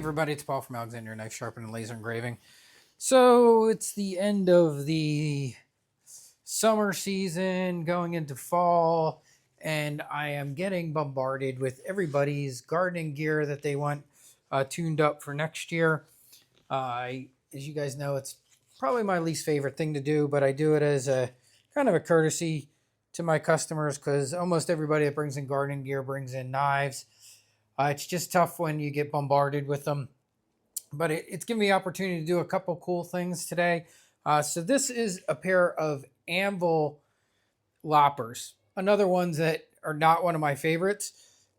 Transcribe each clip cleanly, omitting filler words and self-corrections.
everybody, it's Paul from Alexander Knife Sharpening and Laser Engraving. So it's the end of the summer season, going into fall, and I am getting bombarded with everybody's gardening gear that they want tuned up for next year. As you guys know, it's probably my least favorite thing to do, but I do it as a kind of a courtesy to my customers because almost everybody that brings in gardening gear brings in knives. It's just tough when you get bombarded with them. But it's given me the opportunity to do a couple cool things today. So this is a pair of Anvil Loppers. Another ones that are not one of my favorites.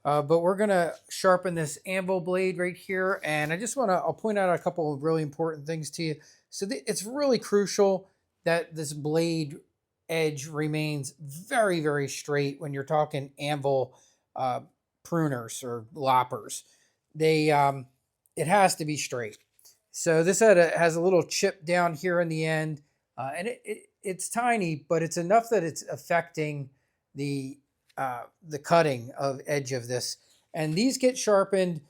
But we're going to sharpen this Anvil blade right here. And I'll point out a couple of really important things to you. So it's really crucial that this blade edge remains very, very straight when you're talking Anvil pruners or loppers. It has to be straight. So this has a little chip down here in the end, and it's tiny, but it's enough that it's affecting the cutting of edge of this. And these get sharpened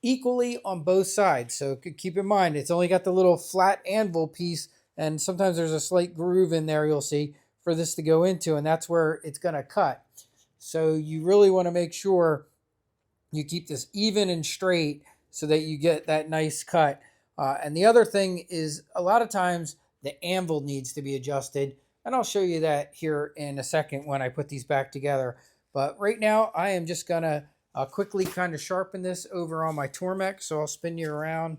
equally on both sides. So keep in mind, it's only got the little flat anvil piece, and sometimes there's a slight groove in there, you'll see, for this to go into, and that's where it's going to cut. So you really want to make sure you keep this even and straight so that you get that nice cut. And the other thing is a lot of times the anvil needs to be adjusted. And I'll show you that here in a second when I put these back together. But right now I am just going to quickly kind of sharpen this over on my Tormek. So I'll spin you around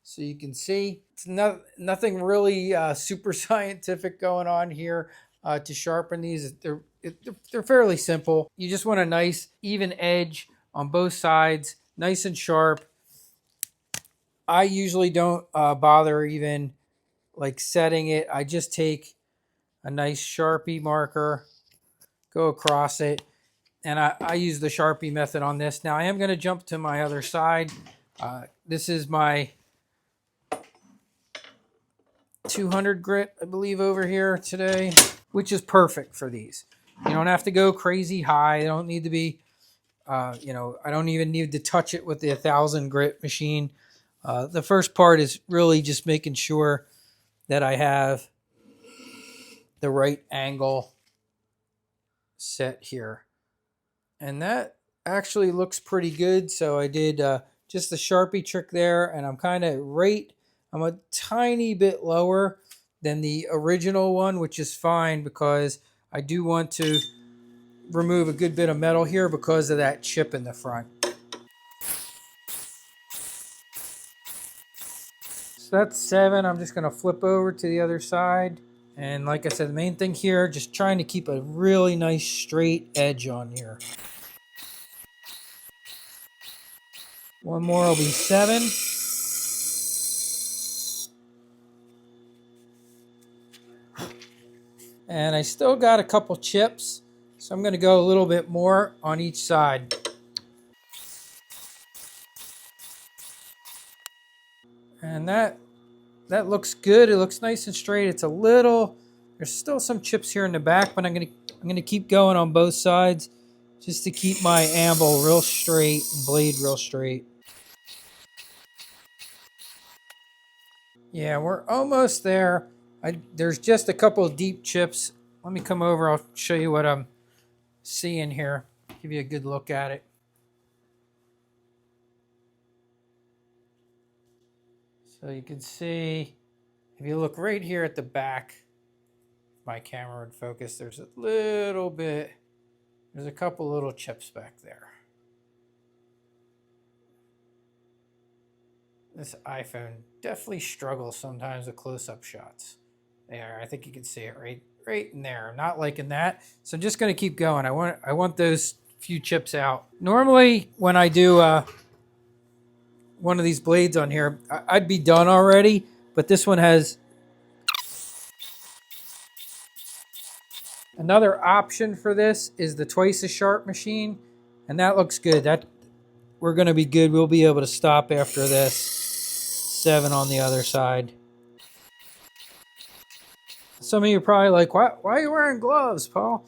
so you can see. It's nothing really super scientific going on here to sharpen these. They're fairly simple. You just want a nice even edge on both sides, nice and sharp. I usually don't bother even like setting it. I just take a nice Sharpie marker, go across it, and I use the Sharpie method on this. Now I am going to jump to my other side. This is my 200 grit, I believe, over here today, which is perfect for these. You don't have to go crazy high. They don't need to be, I don't even need to touch it with the 1000 grit machine. The first part is really just making sure that I have the right angle set here. And that actually looks pretty good. So I did just the Sharpie trick there, and I'm a tiny bit lower than the original one, which is fine because I do want to remove a good bit of metal here because of that chip in the front. So that's 7. I'm just going to flip over to the other side. And like I said, the main thing here, just trying to keep a really nice straight edge on here. One more will be 7. And I still got a couple chips, so I'm going to go a little bit more on each side. And that looks good. It looks nice and straight. There's still some chips here in the back, but I'm gonna keep going on both sides just to keep my anvil real straight and blade real straight. Yeah, we're almost there. There's just a couple of deep chips. Let me come over. I'll show you what I'm seeing here. Give you a good look at it. So you can see, if you look right here at the back, my camera would focus, there's a couple little chips back there. This iPhone definitely struggles sometimes with close-up shots. There, I think you can see it right in there. I'm not liking that, so I'm just going to keep going. I want those few chips out. Normally, when I do one of these blades on here, I'd be done already, but this one has another option for this is the twice as sharp machine, and that looks good. We're going to be good. We'll be able to stop after this. 7 on the other side. Some of you are probably like, why are you wearing gloves, Paul?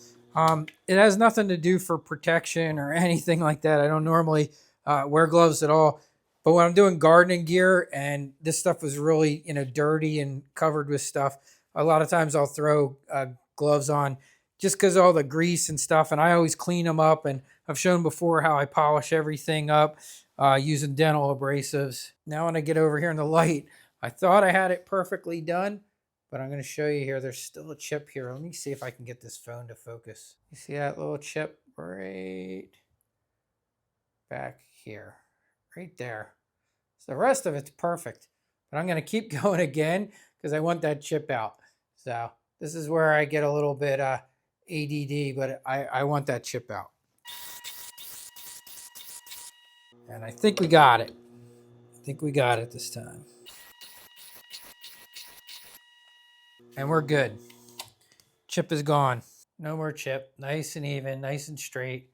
It has nothing to do for protection or anything like that. I don't normally wear gloves at all. But when I'm doing gardening gear and this stuff was really, dirty and covered with stuff, a lot of times I'll throw gloves on just because all the grease and stuff. And I always clean them up. And I've shown before how I polish everything up using dental abrasives. Now, when I get over here in the light, I thought I had it perfectly done, but I'm going to show you here. There's still a chip here. Let me see if I can get this phone to focus. You see that little chip right back here, right there. So the rest of it's perfect, but I'm going to keep going again because I want that chip out. So this is where I get a little bit ADD, but I want that chip out. And I think we got it. I think we got it this time. And we're good. Chip is gone. No more chip. Nice and even, nice and straight.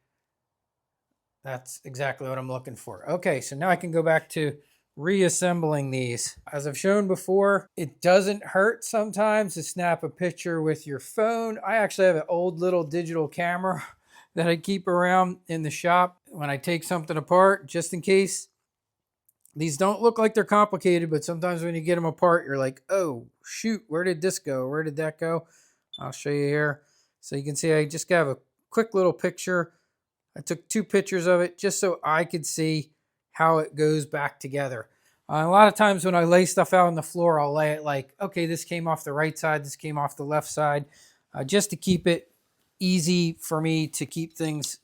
That's exactly what I'm looking for. Okay, so now I can go back to reassembling these. As I've shown before, it doesn't hurt sometimes to snap a picture with your phone. I actually have an old little digital camera that I keep around in the shop when I take something apart, just in case. These don't look like they're complicated, but sometimes when you get them apart, you're like, oh, shoot, where did this go? Where did that go? I'll show you here. So you can see I just got a quick little picture. I took 2 pictures of it just so I could see how it goes back together. A lot of times when I lay stuff out on the floor, I'll lay it like, okay, this came off the right side, this came off the left side, just to keep it easy for me to keep things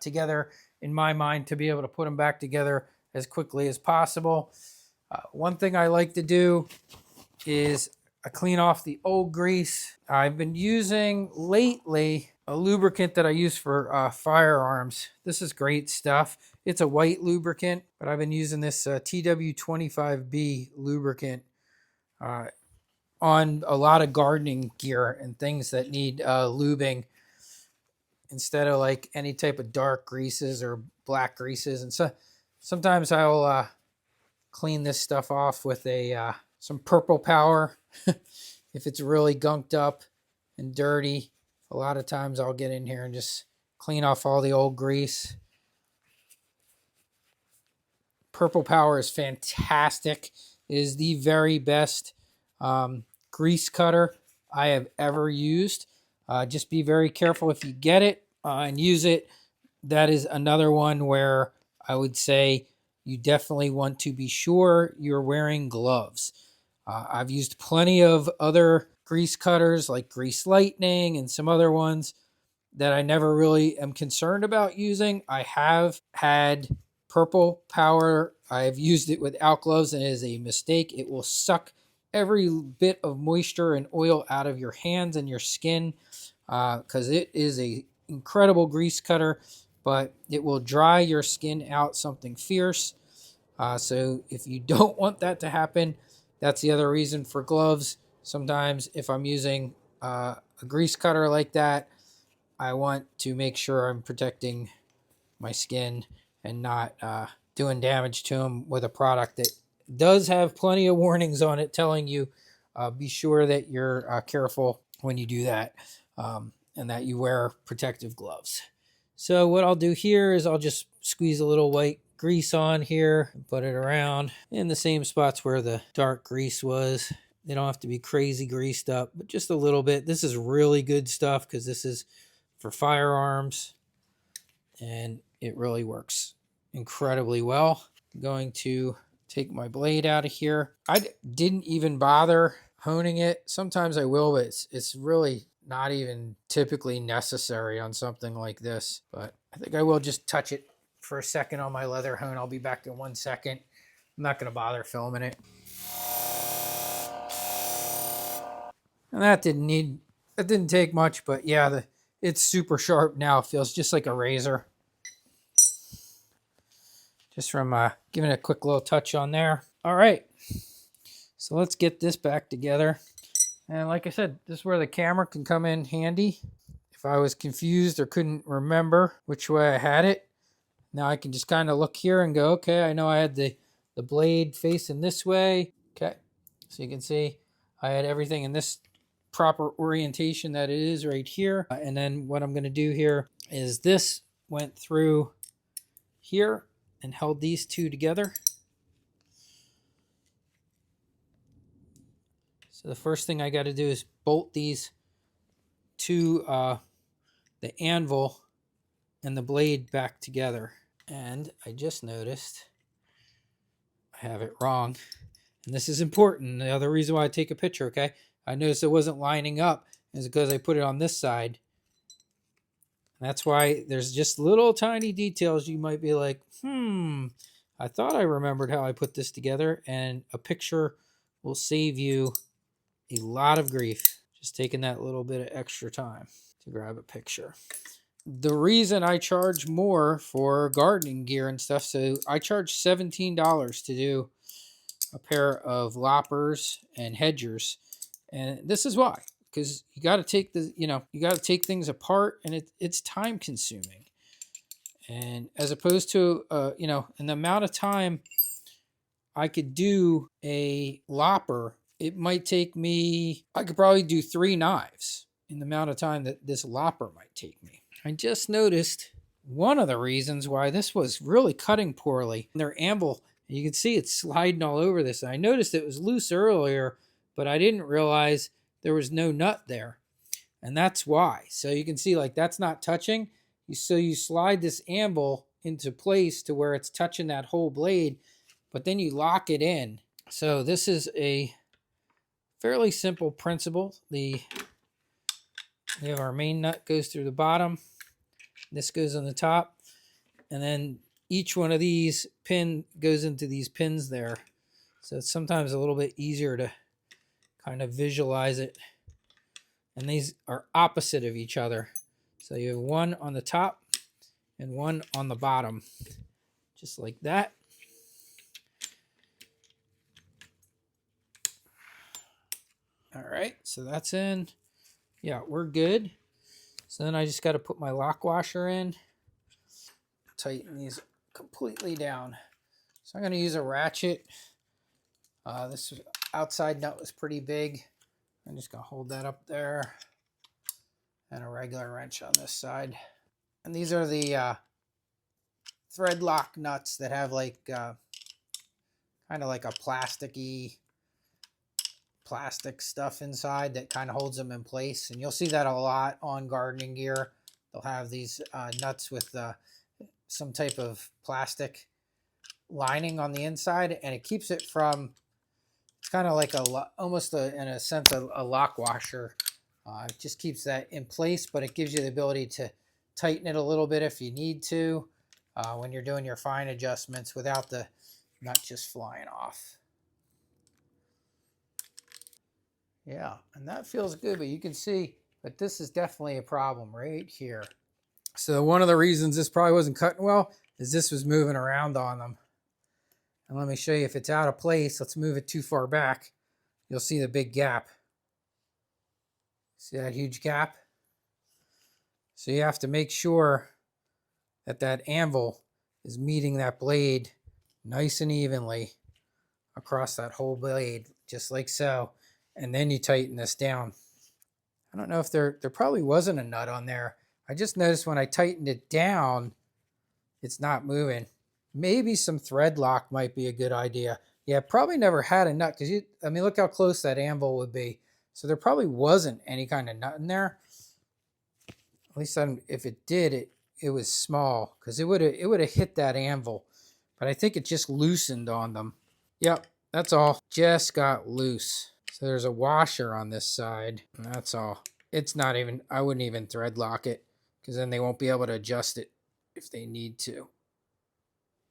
together in my mind, to be able to put them back together as quickly as possible. One thing I like to do is I clean off the old grease. I've been using lately a lubricant that I use for firearms. This is great stuff. It's a white lubricant, but I've been using this TW25B lubricant on a lot of gardening gear and things that need lubing, instead of like any type of dark greases or black greases. And so sometimes I'll clean this stuff off with some purple power. If it's really gunked up and dirty, a lot of times I'll get in here and just clean off all the old grease. Purple power is fantastic. It is the very best grease cutter I have ever used. Just be very careful if you get it and use it. That is another one where I would say you definitely want to be sure you're wearing gloves. I've used plenty of other grease cutters like Grease Lightning and some other ones that I never really am concerned about using. I have had purple power. I've used it without gloves and it is a mistake. It will suck every bit of moisture and oil out of your hands and your skin because it is a incredible grease cutter, but it will dry your skin out something fierce. So if you don't want that to happen, that's the other reason for gloves. Sometimes if I'm using a grease cutter like that, I want to make sure I'm protecting my skin and not doing damage to them with a product that does have plenty of warnings on it telling you be sure that you're careful when you do that and that you wear protective gloves. So what I'll do here is I'll just squeeze a little white grease on here and put it around in the same spots where the dark grease was. They don't have to be crazy greased up, but just a little bit. This is really good stuff because this is for firearms and it really works incredibly well. I'm going to take my blade out of here. I didn't even bother honing it. Sometimes I will, but it's really not even typically necessary on something like this. But I think I will just touch it for a second on my leather hone. I'll be back in 1 second. I'm not going to bother filming it. And that didn't take much, but yeah, it's super sharp now. It feels just like a razor. Just from giving it a quick little touch on there. All right, so let's get this back together. And like I said, this is where the camera can come in handy. If I was confused or couldn't remember which way I had it, now I can just kind of look here and go, okay, I know I had the blade facing this way. Okay, so you can see I had everything in this proper orientation that it is right here. And then what I'm going to do here is this went through here and held these two together. So the first thing I got to do is bolt these to the anvil and the blade back together. And I just noticed I have it wrong. And this is important. The other reason why I take a picture, okay? I noticed it wasn't lining up is because I put it on this side. And that's why there's just little tiny details you might be like, I thought I remembered how I put this together. And a picture will save you a lot of grief. Just taking that little bit of extra time to grab a picture. The reason I charge more for gardening gear and stuff, so I charge $17 to do a pair of loppers and hedgers. And this is why, because you got to take you got to take things apart, and it's time consuming. And as opposed to, in the amount of time I could do a lopper, it might take me, I could probably do 3 knives in the amount of time that this lopper might take me. I just noticed one of the reasons why this was really cutting poorly. Their anvil, you can see it's sliding all over this. I noticed it was loose earlier, but I didn't realize there was no nut there. And that's why. So you can see like that's not touching. So you slide this anvil into place to where it's touching that whole blade, but then you lock it in. So this is a fairly simple principle. We have our main nut goes through the bottom. This goes on the top. And then each one of these pin goes into these pins there. So it's sometimes a little bit easier to kind of visualize it. And these are opposite of each other. So you have one on the top and one on the bottom. Just like that. All right, so that's in. Yeah, we're good. So then I just got to put my lock washer in. Tighten these completely down. So I'm going to use a ratchet. This outside nut was pretty big. I'm just going to hold that up there. And a regular wrench on this side. And these are the thread lock nuts that have like kind of like a plastic stuff inside that kind of holds them in place. And you'll see that a lot on gardening gear. They'll have these nuts with some type of plastic lining on the inside, and it keeps it from, it's kind of like almost in a sense a lock washer. It just keeps that in place, but it gives you the ability to tighten it a little bit if you need to when you're doing your fine adjustments without the nut just flying off. Yeah, and that feels good, but you can see that this is definitely a problem right here. So one of the reasons this probably wasn't cutting well is this was moving around on them. And let me show you if it's out of place. Let's move it too far back. You'll see the big gap. See that huge gap? So you have to make sure that that anvil is meeting that blade nice and evenly across that whole blade, just like so. And then you tighten this down. I don't know if there probably wasn't a nut on there. I just noticed when I tightened it down, it's not moving. Maybe some thread lock might be a good idea. Yeah, probably never had a nut because look how close that anvil would be. So there probably wasn't any kind of nut in there. At least if it did, it was small because it would have hit that anvil. But I think it just loosened on them. Yep, that's all. Just got loose. So there's a washer on this side, and that's all. It's not even, I wouldn't even thread lock it because then they won't be able to adjust it if they need to.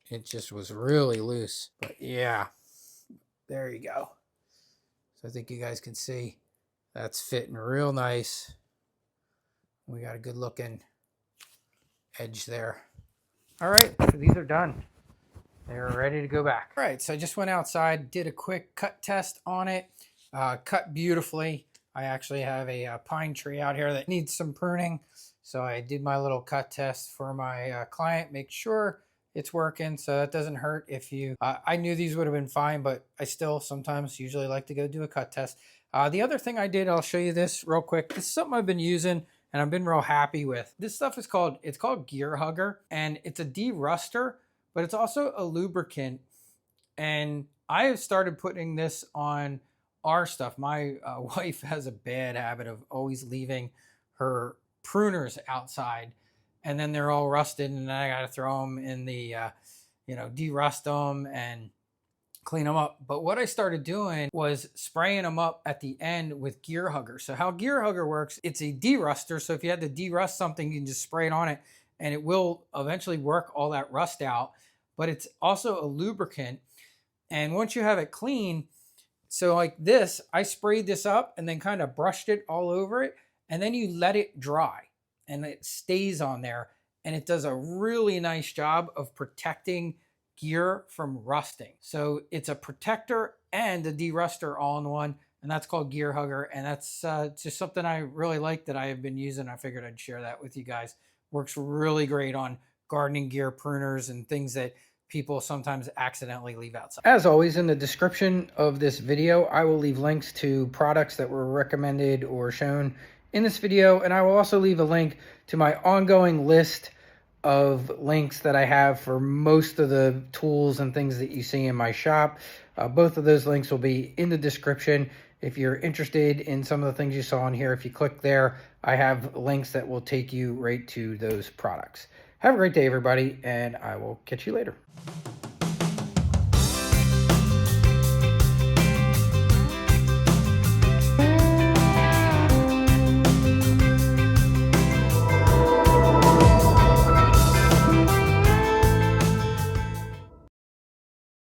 It just was really loose. But yeah, there you go. So I think you guys can see that's fitting real nice. We got a good looking edge there. All right, so these are done. They're ready to go back. All right, so I just went outside, did a quick cut test on it. Cut beautifully. I actually have a pine tree out here that needs some pruning. So I did my little cut test for my client, make sure it's working so that doesn't hurt if you, I knew these would have been fine, but I still sometimes usually like to go do a cut test. The other thing I did, I'll show you this real quick. This is something I've been using and I've been real happy with. This stuff is called Gear Hugger, and it's a de-ruster, but it's also a lubricant. And I have started putting this on our stuff. My wife has a bad habit of always leaving her pruners outside, and then they're all rusted, and then I got to throw them in the, derust them and clean them up. But what I started doing was spraying them up at the end with Gear Hugger. So how Gear Hugger works, it's a deruster. So if you had to derust something, you can just spray it on it and it will eventually work all that rust out. But it's also a lubricant. And once you have it clean, so like this, I sprayed this up and then kind of brushed it all over it. And then you let it dry and it stays on there. And it does a really nice job of protecting gear from rusting. So it's a protector and a deruster all in one, and that's called Gear Hugger. And that's just something I really like that I have been using. I figured I'd share that with you guys. Works really great on gardening gear, pruners, and things that people sometimes accidentally leave outside. As always, in the description of this video, I will leave links to products that were recommended or shown in this video, and I will also leave a link to my ongoing list of links that I have for most of the tools and things that you see in my shop. Both of those links will be in the description. If you're interested in some of the things you saw in here, if you click there, I have links that will take you right to those products. Have a great day, everybody, and I will catch you later.